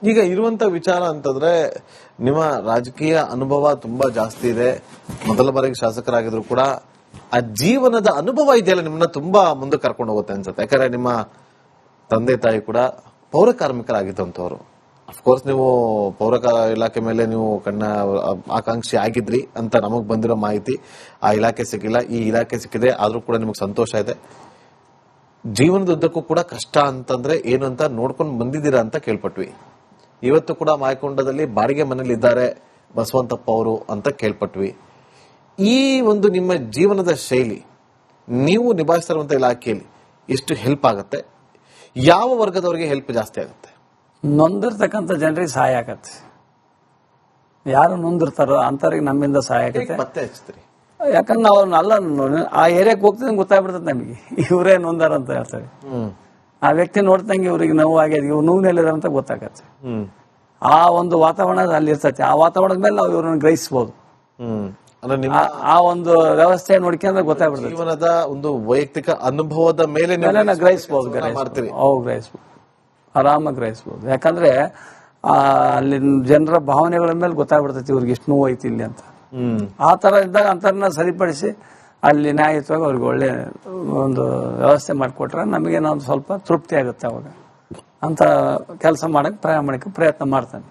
ಈಗ ಇರುವಂತ ವಿಚಾರ ಅಂತಂದ್ರೆ ನಿಮ್ಮ ರಾಜಕೀಯ ಅನುಭವ ತುಂಬಾ ಜಾಸ್ತಿ ಇದೆ. ಮೊದಲ ಬಾರಿಗೆ ಶಾಸಕರಾಗಿದ್ರು ಕೂಡ ಆ ಜೀವನದ ಅನುಭವ ಇದೆಯಲ್ಲ ನಿಮ್ಮನ್ನ ತುಂಬಾ ಮುಂದೆ ಕರ್ಕೊಂಡು ಹೋಗುತ್ತೆ ಅನ್ಸುತ್ತೆ. ಯಾಕಂದ್ರೆ ನಿಮ್ಮ ತಂದೆ ತಾಯಿ ಕೂಡ ಪೌರ ಕಾರ್ಮಿಕರಾಗಿದ್ದಂಥವ್ರು. ಅಫ್ಕೋರ್ಸ್ ನೀವು ಪೌರ ಇಲಾಖೆ ಮೇಲೆ ನೀವು ಆಕಾಂಕ್ಷಿ ಆಗಿದ್ರಿ ಅಂತ ನಮಗ್ ಬಂದಿರೋ ಮಾಹಿತಿ. ಆ ಇಲಾಖೆ ಸಿಕ್ಕಿಲ್ಲ, ಈ ಇಲಾಖೆ ಸಿಕ್ಕಿದೆ, ಆದ್ರೂ ಕೂಡ ನಿಮಗೆ ಸಂತೋಷ ಇದೆ. ಜೀವನದುದ್ದಕ್ಕೂ ಕೂಡ ಕಷ್ಟ ಅಂತಂದ್ರೆ ಏನು ಅಂತ ನೋಡ್ಕೊಂಡು ಬಂದಿದ್ದೀರಾ ಅಂತ ಕೇಳ್ಪಟ್ವಿ. ಇವತ್ತು ಕೂಡ ಮಾಯಕೊಂಡದಲ್ಲಿ ಬಾಡಿಗೆ ಮನೇಲಿ ಇದ್ದಾರೆ ಬಸವಂತಪ್ಪ ಅವರು ಅಂತ ಕೇಳ್ಪಟ್ವಿ. ಈ ಒಂದು ನಿಮ್ಮ ಜೀವನದ ಶೈಲಿ ನೀವು ನಿಭಾಯಿಸ್ತಿರುವಂತ ಇಲಾಖೆಯಲ್ಲಿ ಎಷ್ಟು ಹೆಲ್ಪ್ ಆಗುತ್ತೆ? ಯಾವ ವರ್ಗದವರಿಗೆ ಹೆಲ್ಪ್ ಜಾಸ್ತಿ ಆಗುತ್ತೆ? ನೊಂದಿರ್ತಕ್ಕಂಥ ಜನರಿಗೆ ಸಹಾಯ ಆಗತ್ತೆ. ಯಾರು ನೊಂದಿರ್ತಾರೋ ಅಂತವ್ರಿಗೆ ನಮ್ಮಿಂದ ಸಹಾಯ ಆಗತ್ತೆ. ಪತ್ತೆ ಹಚ್ತೀರಿ? ಯಾಕಂದ್ರೆ ನಾವು ಅಲ್ಲ ಆ ಏರಿಯಾಕ್ಕೆ ಹೋಗ್ತಿದ್ದಂಗೆ ಗೊತ್ತಾಗ್ಬಿಡ್ತದೆ ನಮಗೆ ಇವರೇ ನೊಂದಾರ ಅಂತ ಹೇಳ್ತಾರೆ. ಆ ವ್ಯಕ್ತಿ ನೋಡ್ದಂಗೆ ಇವ್ರಿಗೆ ನೋವು ಆಗ್ಯದ, ಇವ್ರು ನೋವಿನಲ್ಲಿದಾರ ಅಂತ ಗೊತ್ತಾಗತ್ತೆ. ಆ ಒಂದು ವಾತಾವರಣ ಅಲ್ಲಿ ಇರ್ತೈತಿ. ಆ ವಾತಾವರಣದ ಮೇಲೆ ನಾವು ಇವ್ರನ್ನ ಗ್ರಹಿಸಬಹುದು. ಆ ಒಂದು ವ್ಯವಸ್ಥೆ ನೋಡ್ಕೊಂಡ್ರೆ ಗೊತ್ತಾಗ್ಬಿಡ್ತದೆ. ಜೀವನದ ಒಂದು ವೈಯಕ್ತಿಕ ಅನುಭವದ ಮೇಲೆ ಗ್ರಹಿಸಬಹುದು. ಗ್ರಹಿಸಬಹುದು, ಆರಾಮಾಗಿ ಗ್ರಹಿಸಬಹುದು. ಯಾಕಂದ್ರೆ ಅಲ್ಲಿ ಜನರ ಭಾವನೆಗಳ ಮೇಲೆ ಗೊತ್ತಾಗ್ಬಿಡ್ತೈತಿ ಇವ್ರಿಗೆ ಎಷ್ಟು ನೋವು ಐತಿ ಇಲ್ಲಿ ಅಂತ. ಆ ತರ ಇದ್ದಾಗ ಅಂತರನ್ನ ಸರಿಪಡಿಸಿ ಅಲ್ಲಿ ನ್ಯಾಯಯುತವಾಗಿ ಅವ್ರಿಗೆ ಒಳ್ಳೆ ಒಂದು ವ್ಯವಸ್ಥೆ ಮಾಡಿಕೊಟ್ರೆ ನಮಗೆ ನಾವು ಸ್ವಲ್ಪ ತೃಪ್ತಿ ಆಗುತ್ತೆ. ಅವಾಗ ಅಂತ ಕೆಲಸ ಮಾಡಕ್ ಪ್ರಾಮಾಣಿಕ ಪ್ರಯತ್ನ ಮಾಡ್ತಾನೆ.